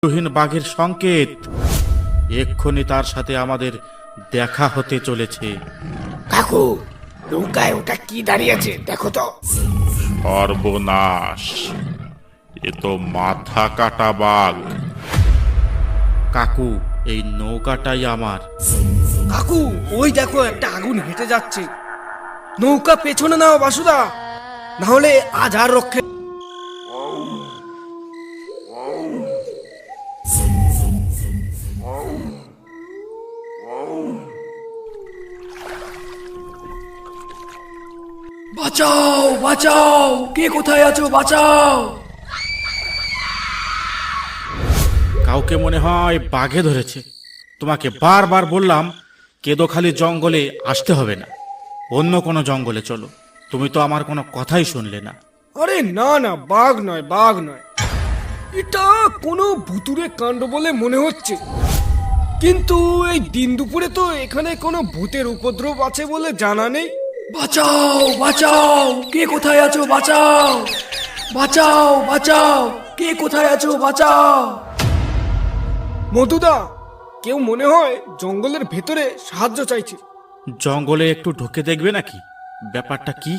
রুহীন বাঘের সংকেত। এক্ষুনি তার সাথে আমাদের দেখা হতে চলেছে। কাকু, নৌকায় ওটা কি দাঁড়িয়ে আছে দেখো তো। সর্বনাশ, এ তো মাথা কাটা বাঘ। কাকু, এই নৌকাটাই আমার। কাকু, ওই দেখো একটা আগুন হেঁটে যাচ্ছে। নৌকা পেছনে নাও বাসুদা, না হলে আজ আর রক্ষে। বাঁচাও বাঁচাও, কে কোথায় আছো, বাঁচাও। কাউকে মনে হয় বাঘে ধরেছে। তোমাকে বারবার বললাম কেদোখালি জঙ্গলে আসতে হবে না, অন্য কোনো জঙ্গলে চলো। তুমি তো আমার কোনো কথাই শুনলে না। আরে না না, বাঘ নয়, বাঘ নয়, এটা কোনো ভুতুরে কাণ্ড বলে মনে হচ্ছে। কিন্তু এই দিন দুপুরে তো এখানে কোনো ভূতের উপদ্রব আছে বলে জানা নেই। বাঁচাও বাঁচাও, কে কোথায় আছো, বাঁচাও। বাঁচাও বাঁচাও, কে কোথায় আছো, বাঁচাও। মধুদা, কেউ মনে হয় জঙ্গলের ভেতরে সাহায্য চাইছে। জঙ্গলে একটু ঢুকে দেখবে নাকি ব্যাপারটা কি?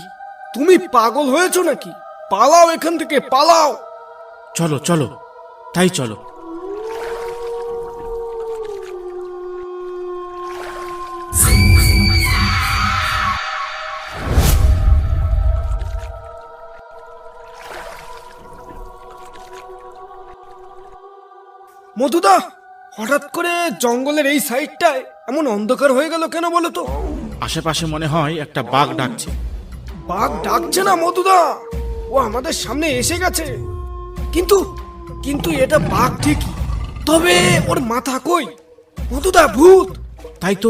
তুমি পাগল হয়েছো নাকি? পালাও এখান থেকে, পালাও। চলো চলো, তাই চলো। মধুদা, হঠাৎ করে জঙ্গলের এই সাইডটায় এমন অন্ধকার হয়ে গেল কেন বলো তো? আশেপাশে মনে হয় একটা বাঘ ডাকছে। বাঘ ডাকছে না মধুদা, ও আমাদের সামনে এসে গেছে। কিন্তু কিন্তু এটা বাঘ ঠিকই, তবে ওর মাথা কই? মধুদা, ভূত। তাই তো,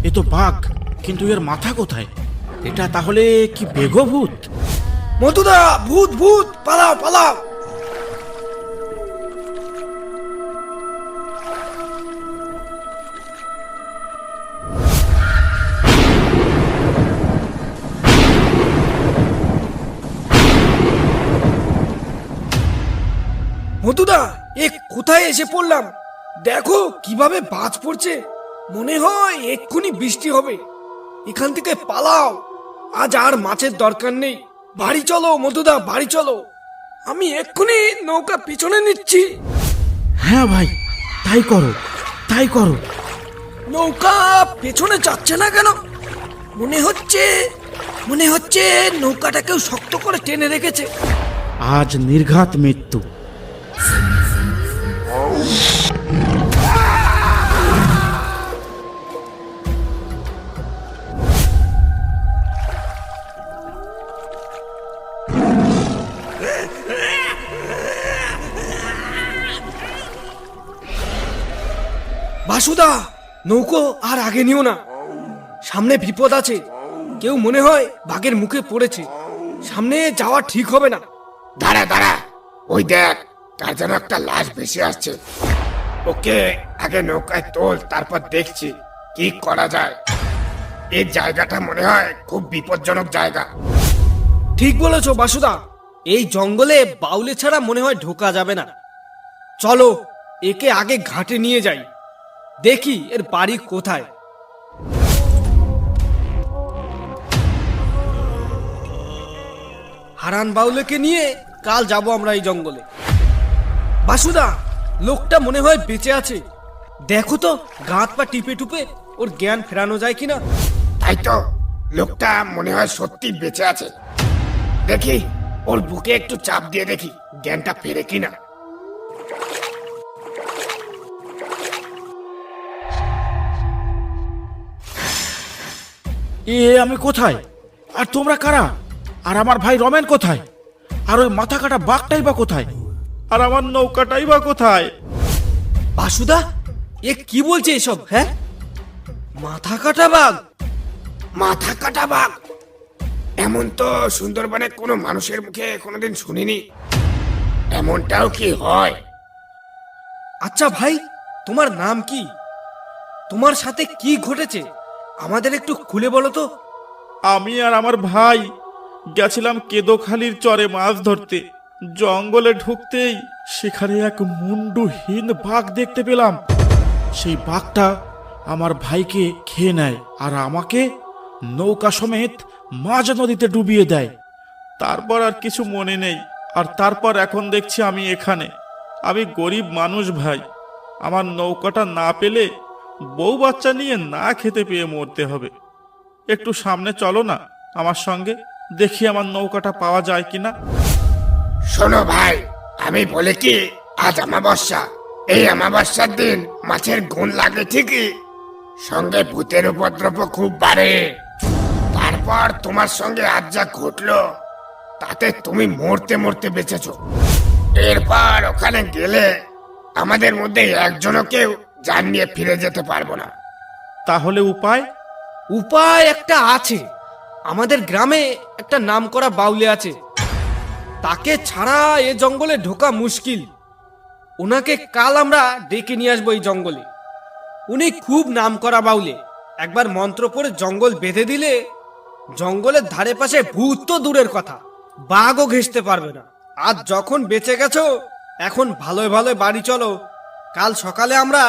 এ তো বাঘ, কিন্তু এর মাথা কোথায়? এটা তাহলে কি বেগভূত? মধুদা, ভূত ভূত, পালাও পালাও। মধুদা, এ কোথায় এসে পড়লাম? দেখো কিভাবে বাজ পড়ছে, মনে হয় এক্ষুনি বৃষ্টি হবে। এখান থেকে পালাও, আজ আর মাছের দরকার নেই। বাড়ি চলো মধুদা, বাড়ি চলো। আমি এক্ষুনি নৌকা পিছনে নিচ্ছি। হ্যাঁ ভাই, তাই করো, তাই করো। নৌকা পেছনে যাচ্ছে না কেন? মনে হচ্ছে নৌকাটা কেউ শক্ত করে টেনে রেখেছে। আজ নির্ঘাত মৃত্যু। বাসুদা, নৌকো আর আগে নিও না, সামনে বিপদ আছে। কেউ মনে হয় বাঘের মুখে পড়েছে, সামনে যাওয়া ঠিক হবে না। দাঁড়া দাঁড়া, ওই দেখ, তার যেন একটা লাশ ভেসে আসছে। ওকে আগে নৌকায় তোল, তারপর দেখছি কি করা যায়। এই জায়গাটা মনে হয় খুব বিপজ্জনক জায়গা। ঠিক বলেছো বাসুদা, এই জঙ্গলে বাউলে ছাড়া মনে হয় ঢোকা যাবে না। চলো একে আগে ঘাটে নিয়ে যাই, দেখি এর বাড়ি কোথায়। হারান বাউলেকে নিয়ে কাল যাব আমরা এই জঙ্গলে। বাসুদা, লোকটা মনে হয় বেঁচে আছে। দেখো তো গাঁত পা টিপে টুপে ওর জ্ঞান ফেরানো যায় কিনা। তাই তো, লোকটা মনে হয় সত্যি বেঁচে আছে। দেখি ওর বুকে একটু চাপ দিয়ে দেখি জ্ঞানটা ফেরে কিনা। আমি কোথায়? আর তোমরা কারা? আর আমার ভাই রমেন কোথায়? আর ওই মাথা কাটা বাঘটাই বা কোথায়? আর আমার নৌকাটাই বা কোথায়? বাসুদা, এ কি বলছে এসব? হ্যাঁ, মাথা কাটা বাঘ? মাথা কাটা বাঘ? এমন তো সুন্দরবনে কোনো মানুষের মুখে কোনোদিন শুনিনি। এমনটাও কি হয়? আচ্ছা ভাই, তোমার নাম কি? তোমার সাথে কি ঘটেছে আমাদের একটু খুলে বলো তো। আমি আর আমার ভাই গেছিলাম কেদোখালির চরে মাছ ধরতে। জঙ্গলে ঢুকতেই সেখানে এক মুন্ডুহীন বাঘ দেখতে পেলাম। সেই বাঘটা আমার ভাইকে খেয়ে নেয় আর আমাকে নৌকা সমেত মাঝ নদীতে ডুবিয়ে দেয়। তারপর আর কিছু মনে নেই। আর তারপর এখন দেখছি আমি এখানে। আমি গরিব মানুষ ভাই, আমার নৌকাটা না পেলে বউ বাচ্চা নিয়ে না খেতে পেয়ে মরতে হবে। একটু সামনে চলো না আমার সঙ্গে, দেখি আমার নৌকাটা পাওয়া যায় কিনা। শোনো ভাই, আমি বলি কি, আজ অমাবস্যা। এই অমাবস্যার দিন মাছের গুণ লাগে ঠিকই, সঙ্গে ভূতের উপদ্রব খুব বাড়ে। তারপর তোমার সঙ্গে আজ যা ঘটলো তাতে তুমি মরতে মরতে বেঁচেছো। এরপর ওখানে গেলে আমাদের মধ্যে একজনও কেউ জান নিয়ে ফিরে যেতে পারবো না। তাহলে উপায়? উপায় একটা আছে। আমাদের গ্রামে একটা নামকরা বাউলে আছে, তাকে ছাড়া এ জঙ্গলে ঢোকা মুশকিল। ওনাকে কাল আমরা ডেকে নিয়ে আসবো এই জঙ্গলে। উনি খুব নামকরা বাউলে। একবার মন্ত্র পড়ে জঙ্গল বেঁধে দিলে জঙ্গলের ধারে পাশে ভূত তো দূরের কথা, বাঘও ঘেঁষতে পারবে না। আজ যখন বেঁচে গেছো, এখন ভালোই ভালোই বাড়ি চলো। কাল সকালে আমরা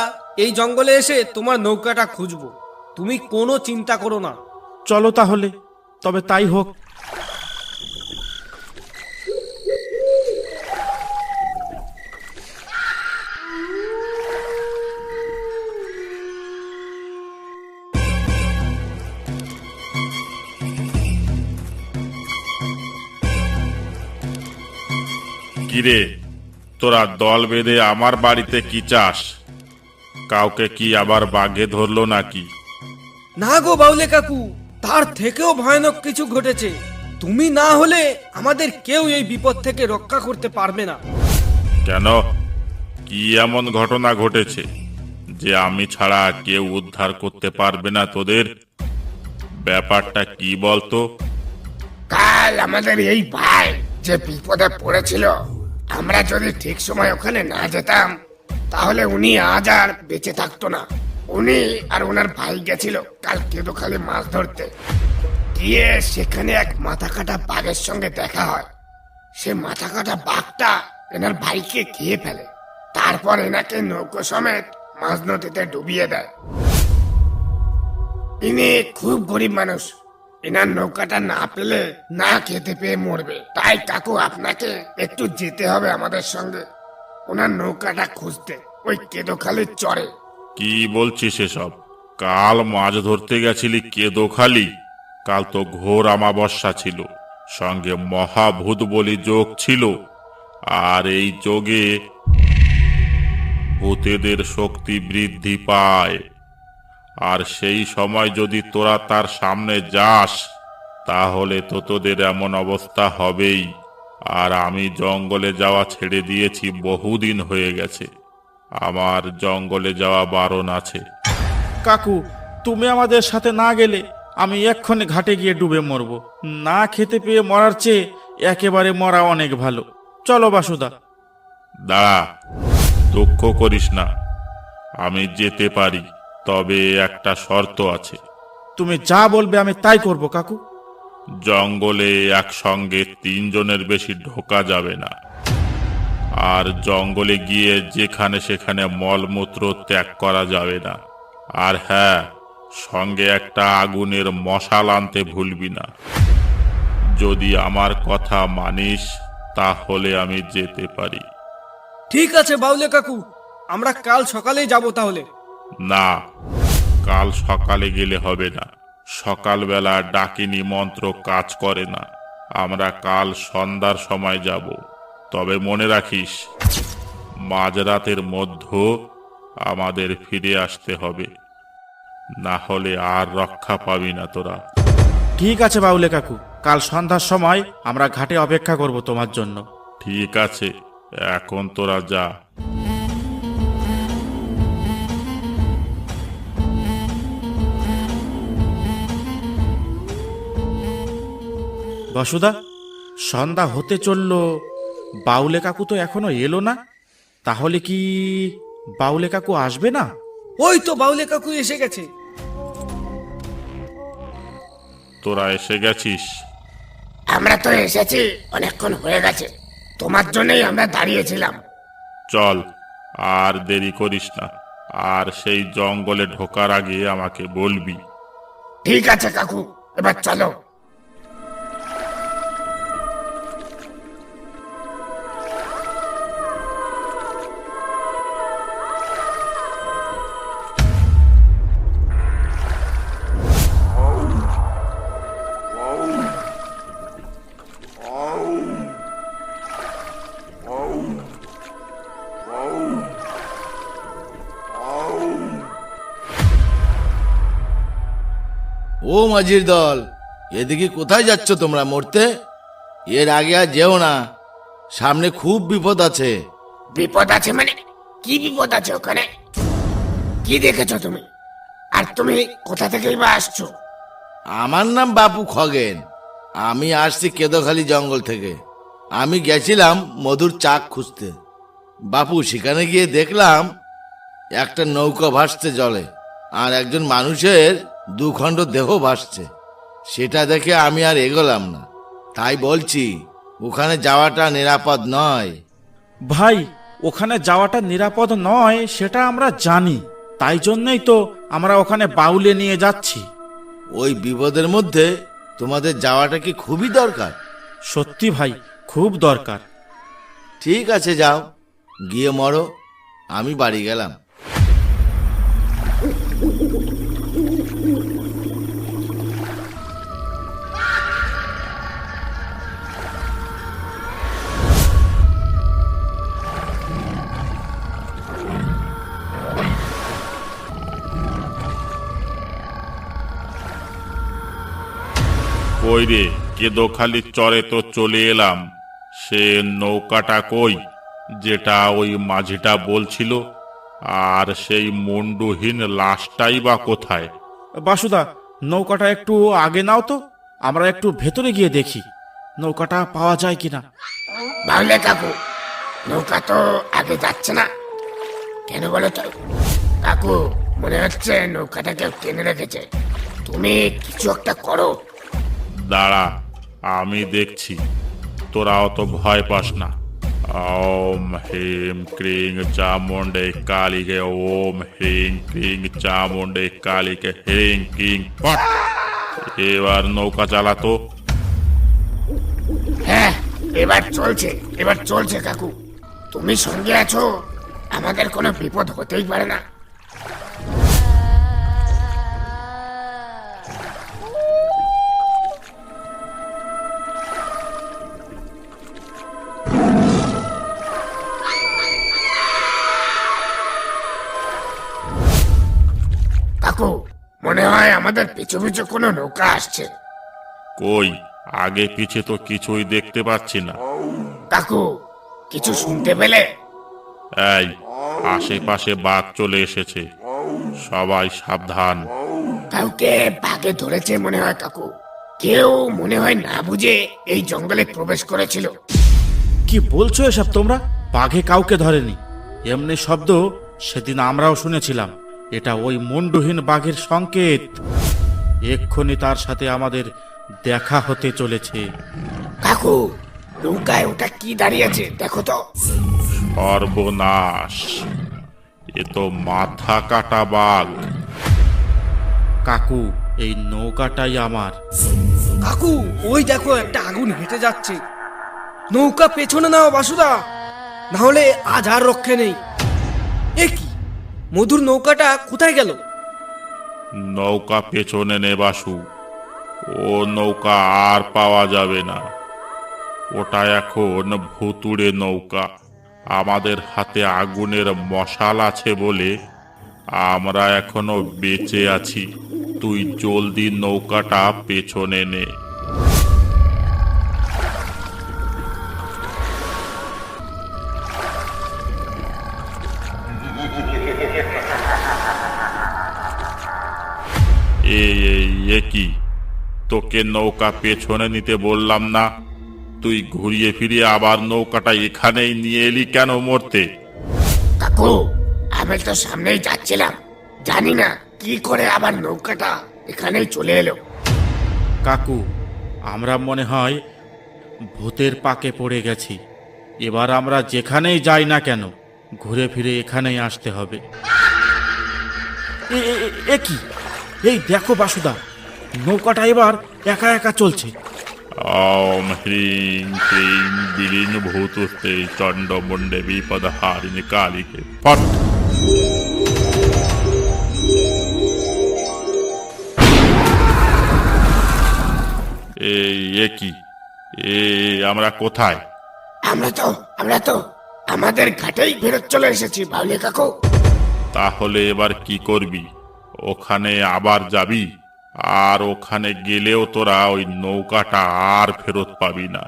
এই জঙ্গলে এসে তোমার নৌকাটা খুঁজবো। তুমি কোনো চিন্তা করো না। চলো তাহলে, তবে তাই হোক। কিরে, তোরা দল বেঁধে আমার বাড়িতে কি চাস? কাউকে কি আবার বাঘে ধরলো নাকি? না গো বাউলে কাকু, তার থেকেও ভয়ানক কিছু ঘটেছে। তুমি না হলে আমাদের কেউ এই বিপদ থেকে রক্ষা করতে পারবে না। কেন, কি এমন ঘটনা ঘটেছে যে আমি ছাড়া কেউ উদ্ধার করতে পারবে না তোদের? ব্যাপারটা কি বলতো? কাল আমাদের এই ভাই যে বিপদে পড়েছিল, আমরা যদি ঠিক সময় ওখানে না যেতাম তাহলে উনি আজ আর বেঁচে থাকতো না। উনি আর ওনার ভাই গেছিল কাল কেঁদোখালি মাছ ধরতে গিয়ে সেখানে এক মাথা কাটা বাঘের সঙ্গে দেখা হয়। সে মাথা কাটা বাঘটা এনার ভাইকে খেয়ে ফেলে, তারপর এনাকে নৌকো সমেত মাঝ নদীতে ডুবিয়ে দেয়। ইনি খুব গরিব মানুষ, এনার নৌকাটা না পেলে না খেতে পেয়ে মরবে। তাই কাকু আপনাকে একটু যেতে হবে আমাদের সঙ্গে ওনার নৌকাটা খুঁজতে, ওই কেঁদোখালির চরে। কি বলছিস এসব? কাল মাছ ধরতে গেছিলি কেঁদোখালি? কাল তো ঘোর অমাবস্যা ছিল, সঙ্গে মহাভূত বলি যোগ ছিল। আর এই যোগে ভূতেদের শক্তি বৃদ্ধি পায়। আর সেই সময় যদি তোরা তার সামনে যাস তাহলে তো তোদের এমন অবস্থা হবেই। আর আমি জঙ্গলে যাওয়া ছেড়ে দিয়েছি, বহুদিন হয়ে গেছে। আমার জঙ্গলে যাওয়া বারণ আছে। কাকু, তুমি আমাদের সাথে না গেলে আমি এক্ষণে ঘাটে গিয়ে ডুবে মরব। না খেতে পেয়ে মরার চেয়ে একেবারে মরা অনেক ভালো। চলো বাসুদা। দাঁড়া, দুঃখ করিস না, আমি যেতে পারি, তবে একটা শর্ত আছে। তুমি যা বলবে আমি তাই করব কাকু। জঙ্গলে একসঙ্গে 3 জনের বেশি ঢোকা যাবে না। আর জঙ্গলে গিয়ে যেখানে সেখানে মলমূত্র ত্যাগ করা যাবে না। আর হ্যাঁ, সঙ্গে একটা আগুনের মশাল আনতে ভুলবি না। যদি আমার কথা মানিস তাহলে আমি যেতে পারি। ঠিক আছে বাউলে কাকু, আমরা কাল সকালেই যাব তাহলে। না, কাল সকালে গেলে হবে না। সকালবেলা ডাকিনী মন্ত্র কাজ করে না। আমরা কাল সন্ধ্যার সময় যাব। তবে মনে রাখিস, মাঝরাতের মধ্যে আমাদের ফিরে আসতে হবে, না হলে আর রক্ষা পাবি না তোরা। ঠিক আছে বাউলে কাকু, কাল সন্ধ্যার সময় আমরা ঘাটে অপেক্ষা করব তোমার জন্য। ঠিক আছে, এখন তোরা যা। বসুদা, সন্ধ্যা হতে চলল, বাউলে কাকু তো এখনো এলো না। তাহলে কি বাউলে কাকু আসবে না? ওই তো বাউলে কাকু এসে গেছে। তোরা এসে গেছিস? আমরা তো এসেছি, অনেকক্ষণ হয়ে গেছে। তোমার জন্যই আমরা দাঁড়িয়েছিলাম। চল, আর দেরি করিস না। আর সেই জঙ্গলে ঢোকার আগে আমাকে বলবি। ঠিক আছে কাকু, এবার চলো। ও মাঝির দল, এদিকে কোথায় যাচ্ছ তোমরা মরতে? এর আগে আর যেও না, সামনে খুব বিপদ আছে। বিপদ আছে মানে? কি বিপদ আছে ওখানে? কি দেখেছো তুমি? আর তুমি কোথা থেকেই বা আসছো? আমার নাম বাপু খগেন, আমি আসছি কেদোখালি জঙ্গল থেকে। আমি গেছিলাম মধুর চাক খুঁজতে। বাপু, সেখানে গিয়ে দেখলাম একটা নৌকা ভাসছে জলে, আর একজন মানুষের দুখণ্ড দেহ ভাসছে। সেটা দেখে আমি আর এগোলাম না। তাই বলছি, ওখানে যাওয়াটা নিরাপদ নয়। ভাই, ওখানে যাওয়াটা নিরাপদ নয় সেটা আমরা জানি, তাই জন্যই তো আমরা ওখানে বাউলে নিয়ে যাচ্ছি। ওই বিপদের মধ্যে তোমাদের যাওয়াটা কি খুবই দরকার? সত্যি ভাই, খুব দরকার। ঠিক আছে, যাও, গিয়ে মরো, আমি বাড়ি গেলাম। কই রে, কেদোখালি চরে তো চলে এলাম। সে নৌকাটা কই, যেটা ওই মাঝিটা বলছিল? আর সেই মুন্ডুহীন লাশটাই বা কোথায়? বাসুদা, নৌকাটা একটু আগে নাও তো, আমরা একটু ভেতরে গিয়ে দেখি নৌকাটা পাওয়া যায় কিনা। বাউলে কাকু, নৌকা তো আগে যাচ্ছে না কেন বলো তো? কাকু, মনে হচ্ছে নৌকাটা কেউ টেনে রেখেছে। তুমি কিছু একটা করো। দাঁড়া, আমি দেখছি। তোরা অত ভয় পাস না। ওম হ্রিম ক্রিং চামুন্ডে কালীকে, ওম হ্রিং ক্রিং চামুন্ডে কালীকে, হ্রিং ক্রিং পট। এবার নৌকা চালাতো। হ্যাঁ, এবার চলছে কাকু। তুমি সঙ্গে আছো, আমাদের কোনো বিপদ হতেই পারে না। কাকু, মনে হয় আমাদের পিছু পিছু কোনো নৌকা আসছে। কই, আগে পিছে তো কিছুই দেখতে পাচ্ছি না। কাকু, কিছু শুনতে পেলে? এই, আশেপাশে বাঘ চলে এসেছে, সবাই সাবধান। কাউকে বাঘে ধরেছে মনে হয় কাকু। কেউ মনে হয় না বুঝে এই জঙ্গলে প্রবেশ করেছিল। কি বলছো এসব তোমরা? বাঘে কাউকে ধরেনি, এমনি শব্দ সেদিন আমরাও শুনেছিলাম। এটা ওই মুন্ডুহীন বাঘের সংকেত। এক্ষুনি তার সাথে আমাদের দেখা হতে চলেছে। কাকু, নৌকায় ওটা কি দাঁড়িয়েছে দেখো তো। সর্বনাশ, এ তো মাথা কাটা বাঘ। কাকু, এই নৌকাটাই আমার। কাকু, ওই দেখো একটা আগুন হেঁটে যাচ্ছে। নৌকা পেছনে নাও বাসুদা, না হলে আজ আর রক্ষে নেই। এ কি, মধুর নৌকাটা কোথায় গেল? নৌকা পেছনে নে বাসু, ও নৌকা আর পাওয়া যাবে না। ওটা এখন ভুতুড়ে নৌকা। আমাদের হাতে আগুনের মশাল আছে বলে আমরা এখনো বেঁচে আছি। তুই জলদি নৌকাটা পেছনে নে। এ কি, তোকে নৌকা পেছনে নিতে বললাম না? তুই ঘুরিয়ে ফিরিয়ে আবার নৌকাটা এখানেই নিয়ে এলি কেন মরতে? কাকু, আমি তো সামনেই যাচ্ছিলাম, জানি না কি করে আবার নৌকাটা এখানেই চলে এলো। কাকু, আমরা মনে হয় ভূতের পাকে পড়ে গেছি। এবার আমরা যেখানেই যাই না কেন ঘুরে ফিরে এখানেই আসতে হবে। এ কি? এই দেখো বাসুদা, নৌকাটা এবার একা একা চলছে। ওম হ্রিং ক্লিং বিলিং ভূতুস্তে চণ্ডমুণ্ডে বিপদহারিণী কালীকে ফট। এ কি? আমরা কোথায়? আমরা তো আমাদের ঘাটেই ফেরত চলে এসেছি বাউলি কাকু। তাহলে এবার কি করবি? ওখানে আবার যাবি? আর ওখানে গেলেও তোরা ওই নৌকাটা আর ফেরত পাবি না।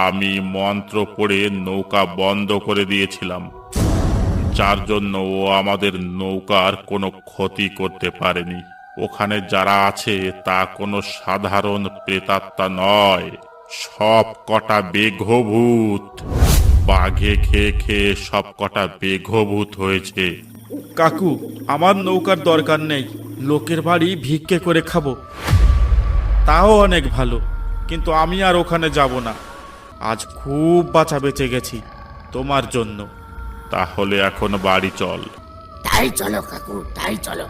আমি মন্ত্র পড়ে নৌকা বন্ধ করে দিয়েছিলাম, যার জন্য ও আমাদের নৌকার কোনো ক্ষতি করতে পারেনি। ওখানে যারা আছে তা কোনো সাধারণ প্রেতাত্মা নয়, সব কটা বেঘভূত। বাঘে খেয়ে খেয়ে সব কটা বেঘভূত হয়েছে। কাকু, আমার নৌকার দরকার নেই, লোকের বাড়ি ভিক্ষে করে খাবো, তাও অনেক ভালো। কিন্তু আমি আর ওখানে যাব না। আজ খুব বাঁচা বেঁচে গেছি তোমার জন্য। তাহলে এখন বাড়ি চল। তাই চলো কাকু, তাই চলো।